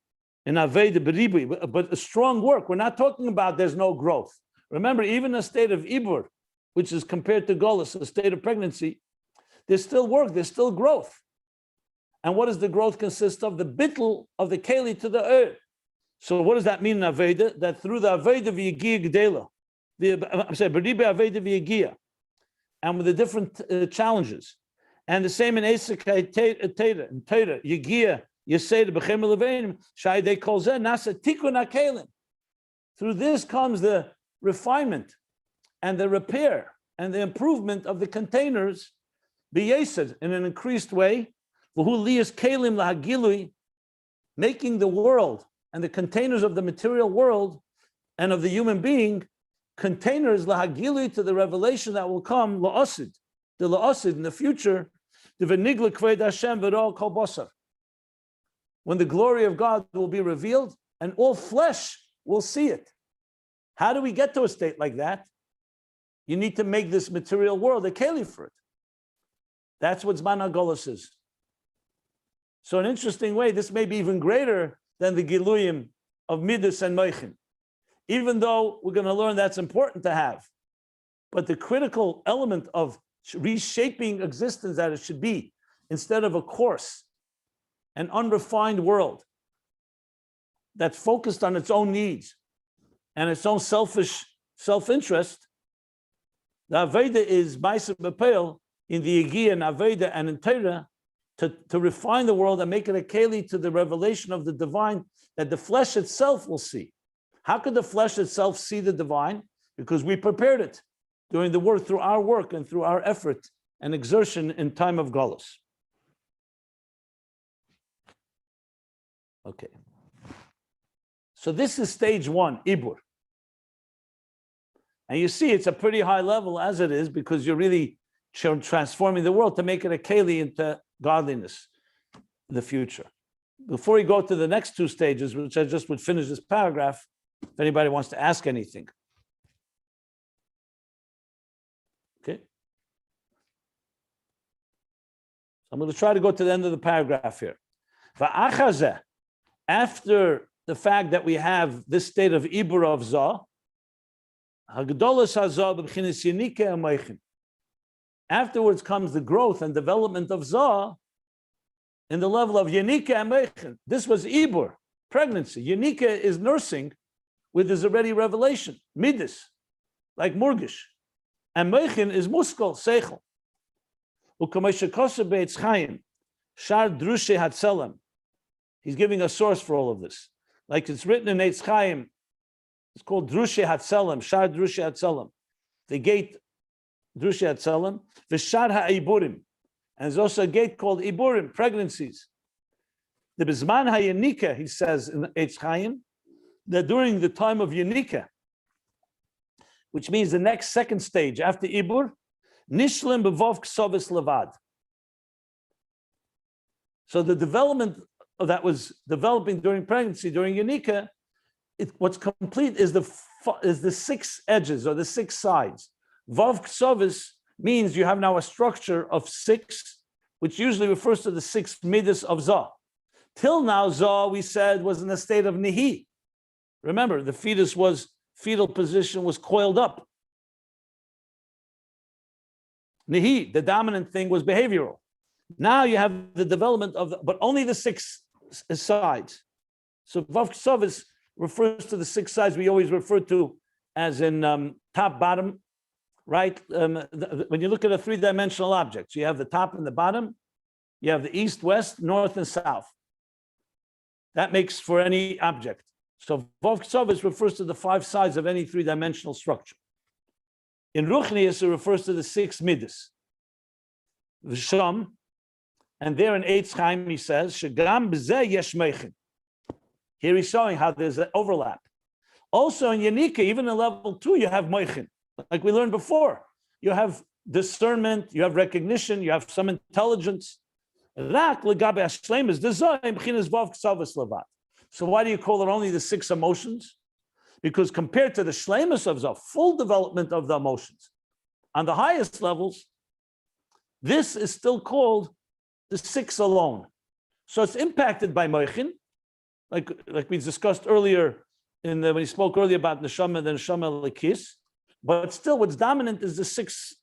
in Aveda B'Ribi, but a strong work. We're not talking about there's no growth. Remember, even a state of Ibur, which is compared to Golus, a state of pregnancy, there's still work, there's still growth. And what does the growth consist of? The bittul of the keli to the earth. So what does that mean in Aveda? That through the Aveda v'yigia gedela, B'Ribi Aveda v'yigia, and with the different challenges. And the same in Esek Torah, yigia, Yesed b'chem levenim, shaydei kol zeh nasa tikun hakelim. Through this comes the refinement and the repair and the improvement of the containers, b'yesed, in an increased way, v'hu liyas kelim lahagilui, making the world and the containers of the material world and of the human being containers lahagilui to the revelation that will come la'asid, the la'asid in the future, the v'nigla kved Hashem v'ro kol basar, when the glory of God will be revealed and all flesh will see it. How do we get to a state like that? You need to make this material world a keli for it. That's what Zman HaGolus is. So in an interesting way, this may be even greater than the Giluyim of Midas and Moichin, even though we're going to learn that's important to have. But the critical element of reshaping existence that it should be, instead of a coarse, an unrefined world that's focused on its own needs and its own selfish self-interest, the Aveda is Ma'aseh B'Peil in the Yigia and Aveda and in Torah to refine the world and make it a keli to the revelation of the divine that the flesh itself will see. How could the flesh itself see the divine? Because we prepared it doing the work, through our work and through our effort and exertion in time of galus. Okay. So this is stage one, Ibur. And you see it's a pretty high level as it is, because you're really transforming the world to make it a keli into godliness in the future. Before we go to the next two stages, which I just would finish this paragraph, if anybody wants to ask anything. Okay. So I'm going to try to go to the end of the paragraph here. After the fact that we have this state of Ibur of Zah, afterwards comes the growth and development of Zah in the level of Yenika and Meichen. This was Ibur, pregnancy. Yenika is nursing with his already revelation, Midas, like Murgish. And Meichen is Muskel, Seichel. He's giving a source for all of this. Like it's written in Eitz Chaim, it's called Drushe Hatzelem, Shar Drushe Hatzelem. The gate Drushe Hatzelem, V'shar HaIburim. And there's also a gate called Iburim, pregnancies. The Bizman HaYenika, he says in Eitz Chaim, that during the time of Yenika, which means the next second stage after Ibur, Nishlim B'vov Ksovis Levad. So the development that was developing during pregnancy, during Yenika, what's complete is the six edges or the six sides. Vav Ksovis means you have now a structure of six, which usually refers to the six midas of Zah. Till now, Zah, we said, was in a state of Neh'i. Remember, the fetal position was coiled up. Neh'i, the dominant thing, was behavioral. Now you have the development of, but only the six sides. So Vav Ksovis refers to the six sides we always refer to as in top, bottom, right? When you look at a three-dimensional object, so you have the top and the bottom, you have the east, west, north, and south. That makes for any object. So Vav Ksovis refers to the five sides of any three-dimensional structure. In Ruchnius, it refers to the six midas. V'sham, and there in Eitz Chaim, he says, Shegam b'zeh yesh meichin. Here he's showing how there's an overlap. Also in Yenika, even in level 2, you have meichin. Like we learned before, you have discernment, you have recognition, you have some intelligence. Rak legabe hashleim is design b'chinas vav k'savas levat. So why do you call it only the six emotions? Because compared to the shleimus of Zah, full development of the emotions, on the highest levels, this is still called the six alone. So it's impacted by meichin, like we discussed earlier when he spoke earlier about neshama, the neshama lekis. But still, what's dominant is the six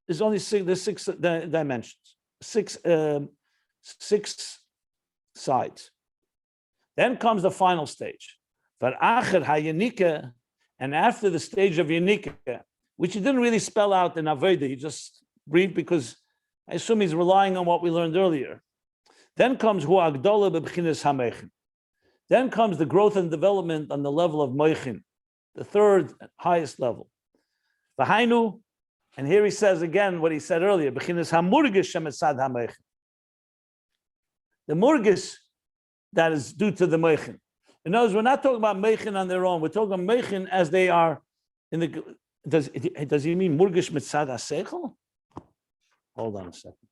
dimensions, six sides. Then comes the final stage. And after the stage of Yenika, which he didn't really spell out in Aveda, he just briefed because I assume he's relying on what we learned earlier. Then comes Hu Agdola b'Bchinas HaMeichin. Then comes the growth and development on the level of Meichin, the third highest level. V'hainu, and here he says again what he said earlier, B'chinas HaMurgish Shemetzad HaMeichin. The Murgish that is due to the Meichin. In other words, we're not talking about Meichin on their own. We're talking about Meichin as they are in the. Does he mean Murgish Mitzad HaSeichel? Hold on a second.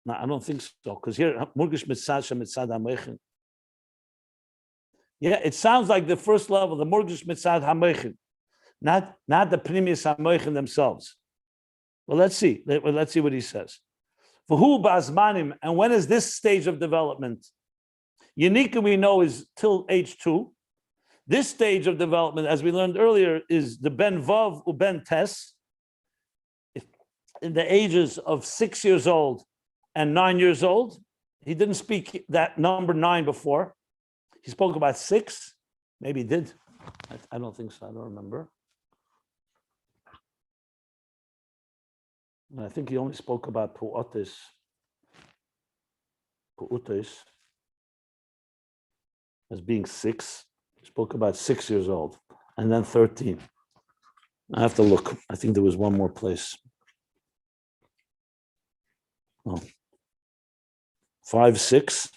No, I don't think so. Because here, Murgish Mitzad Shemitzad HaMeichin. Yeah, it sounds like the first level, the Murgish Mitzad HaMeichin, not the Pnimius HaMeichin themselves. Well, let's see. Let's see what he says. For who Bazmanim, and when is this stage of development? Yenika, we know, is till age 2. This stage of development, as we learned earlier, is the Ben Vav Uben Tes, in the ages of 6 years old and 9 years old. He didn't speak that number 9 before. He spoke about 6. Maybe he did. I don't think so. I don't remember. I think he only spoke about Pu'otis. Pu'utes, as being 6. He spoke about 6 years old, and then 13. I have to look. I think there was one more place. Oh. 5, 6.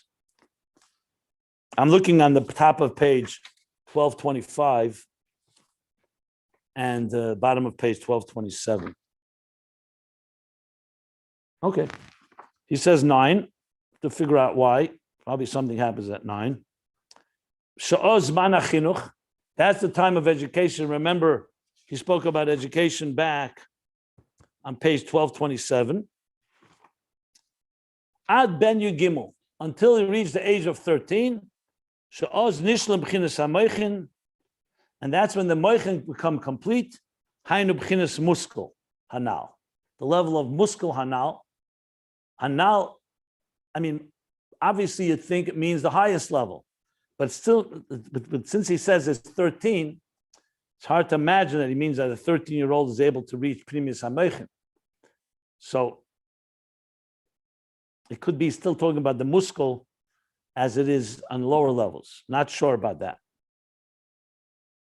I'm looking on the top of page 1225 and the bottom of page 1227. Okay. He says 9 to figure out why. Probably something happens at 9. Sha'oz mana chinuch. That's the time of education. Remember, he spoke about education back on page 1227. Ad ben Yugimel, until he reached the age of 13. Sha'oz nishlam b'chinas ha'moichin, and that's when the moichin become complete. Hainu b'chinas muskel hanal, the level of muskel hanal. Hanal, I mean, obviously you'd think it means the highest level, but still, but since he says it's 13, it's hard to imagine that he means that a 13-year-old is able to reach Pnimis HaMoichin. So it could be still talking about the muscle as it is on lower levels. Not sure about that.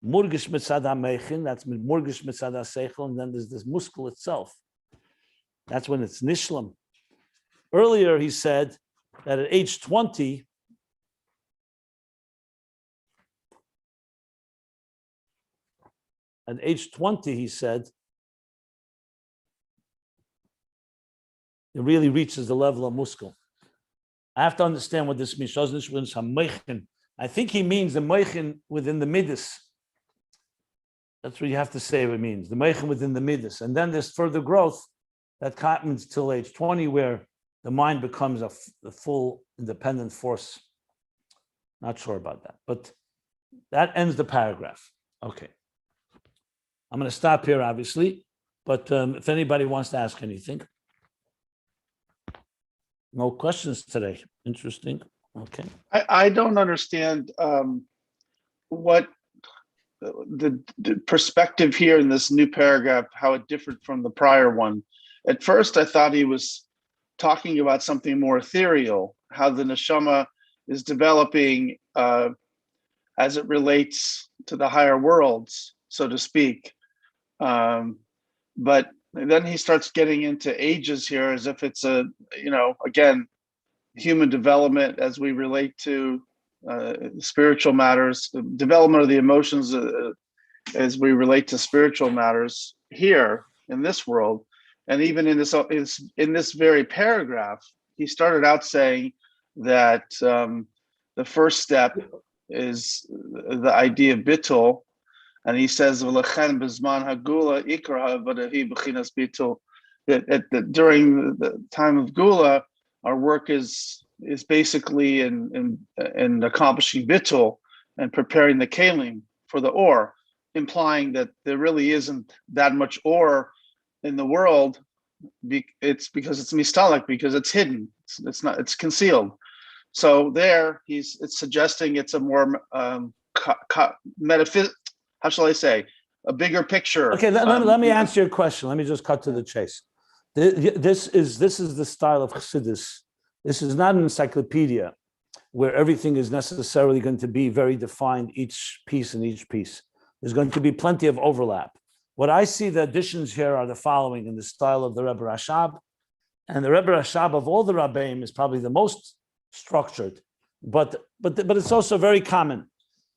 Murgish mitzad HaMoichin, that's murgish mitzad HaSeichel, and then there's this muscle itself. That's when it's nishlam. Earlier he said that at age 20, he said, it really reaches the level of muskel. I have to understand what this means. I think he means the moichin within the midas. That's what you have to say what it means. The moichin within the midas. And then there's further growth that happens till age 20, where the mind becomes a full independent force. Not sure about that. But that ends the paragraph. Okay. I'm going to stop here, obviously, but if anybody wants to ask anything. No questions today. Interesting. Okay. I don't understand what the perspective here in this new paragraph, how it differed from the prior one. At first, I thought he was talking about something more ethereal, how the neshama is developing as it relates to the higher worlds, so to speak. But then he starts getting into ages here as if it's again, human development as we relate to spiritual matters, development of the emotions as we relate to spiritual matters here in this world. And even in this very paragraph, he started out saying that the first step is the idea of bittul. And he says, that during the time of Gula, our work is basically in accomplishing bittul and preparing the kalim for the or, implying that there really isn't that much or in the world. It's because it's mistalik, because it's hidden. It's concealed. So there, it's suggesting it's a more metaphysical. How shall I say, a bigger picture? Okay, let me answer your question. Let me just cut to the chase. This is the style of Chassidus. This is not an encyclopedia where everything is necessarily going to be very defined, each piece and each piece. There's going to be plenty of overlap. What I see the additions here are the following in the style of the Rebbe Rashab. And the Rebbe Rashab of all the Rabbeim is probably the most structured, but it's also very common.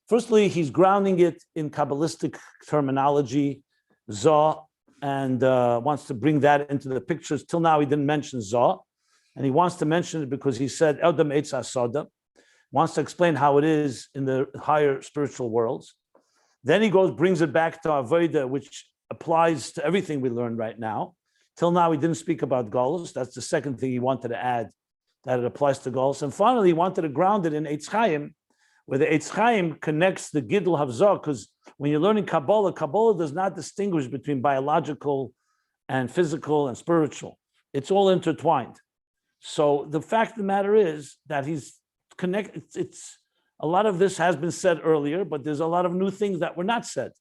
Firstly, he's grounding it in Kabbalistic terminology, Zah, and wants to bring that into the pictures. Till now, he didn't mention Zah, and he wants to mention it because he said, Eldam Eitz HaSoda, wants to explain how it is in the higher spiritual worlds. Then he brings it back to Avodah, which applies to everything we learn right now. Till now, he didn't speak about Golus. That's the second thing he wanted to add, that it applies to Golus. And finally, he wanted to ground it in Eitz Chaim, where the Eitz Chaim connects the Gidul Havzah, because when you're learning Kabbalah, Kabbalah does not distinguish between biological and physical and spiritual. It's all intertwined. So the fact of the matter is that he's connected. It's a lot of this has been said earlier, but there's a lot of new things that were not said.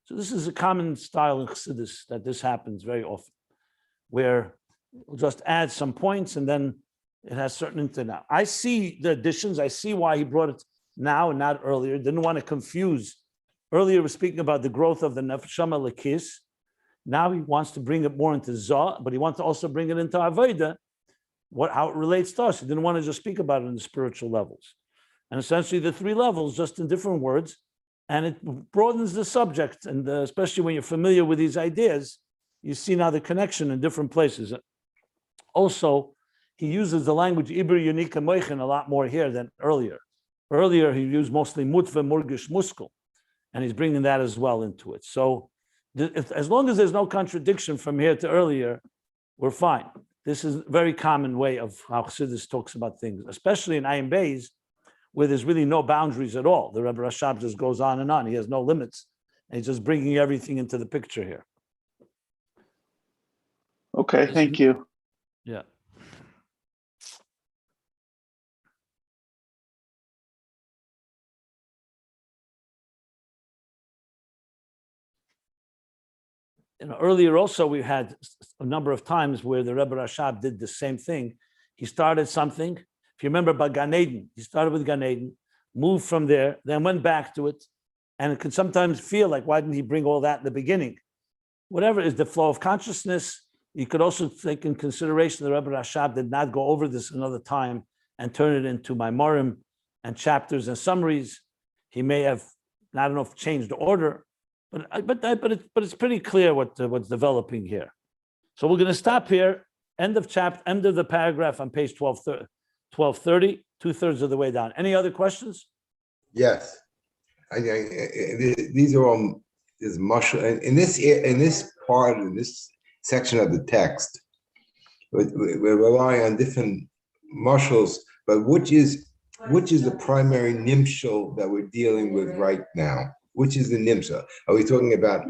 So this is a common style in Chassidus that this happens very often, where we'll just add some points and then It has certain into now. I see the additions. I see why he brought it now and not earlier. Didn't want to confuse. Earlier, we're speaking about the growth of the nefashama lekis. Now he wants to bring it more into Zah, but he wants to also bring it into Avodah, how it relates to us. He didn't want to just speak about it in the spiritual levels. And essentially the three levels, just in different words, and it broadens the subject. And especially when you're familiar with these ideas, you see now the connection in different places. Also, he uses the language Ibur Yunika Moichin a lot more here than earlier. Earlier, he used mostly Mutve Murgish Muskel, and he's bringing that as well into it. So as long as there's no contradiction from here to earlier, we're fine. This is a very common way of how Chassidus talks about things, especially in Ayin Beis, where there's really no boundaries at all. The Rebbe Rashab just goes on and on. He has no limits, and he's just bringing everything into the picture here. Okay, thank you. Yeah. Earlier also, we had a number of times where the Rebbe Rashab did the same thing. He started something. If you remember about Gan Eden, he started with Gan Eden, moved from there, then went back to it. And it could sometimes feel like, why didn't he bring all that in the beginning? Whatever is the flow of consciousness, you could also take in consideration the Rebbe Rashab did not go over this another time and turn it into Maimorim and chapters and summaries. He may have, I don't know if changed the order, but it's pretty clear what's developing here. So we're going to stop here. End of the paragraph on page 1230, 2/3 of the way down. Any other questions? Yes, these are all is mush in this part in this section of the text. We're relying on different mushals, but which is the primary nimshal that we're dealing with right now? Which is the nimshal? Are we talking about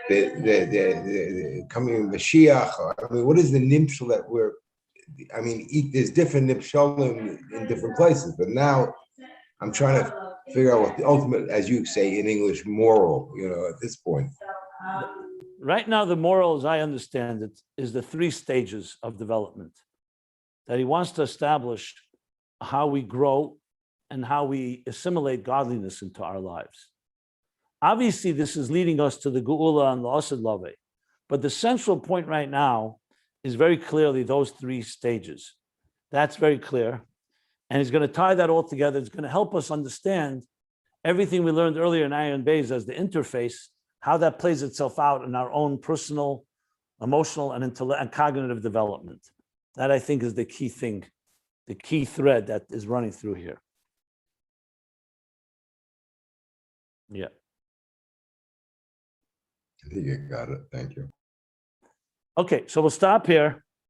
the coming of Mashiach? I mean, what is the nimshal that we're? I mean, there's different nimshalim in different places, but now I'm trying to figure out what the ultimate, as you say in English, moral. At this point. Right now, the moral, as I understand it, is the 3 stages of development that he wants to establish how we grow and how we assimilate godliness into our lives. Obviously, this is leading us to the Geula and the Asad Lave, but the central point right now is very clearly those 3 stages. That's very clear. And he's going to tie that all together. It's going to help us understand everything we learned earlier in Ayin Beis as the interface, how that plays itself out in our own personal, emotional, and cognitive development. That, I think, is the key thing, the key thread that is running through here. Yeah. I think you got it. Thank you. Okay, so we'll stop here.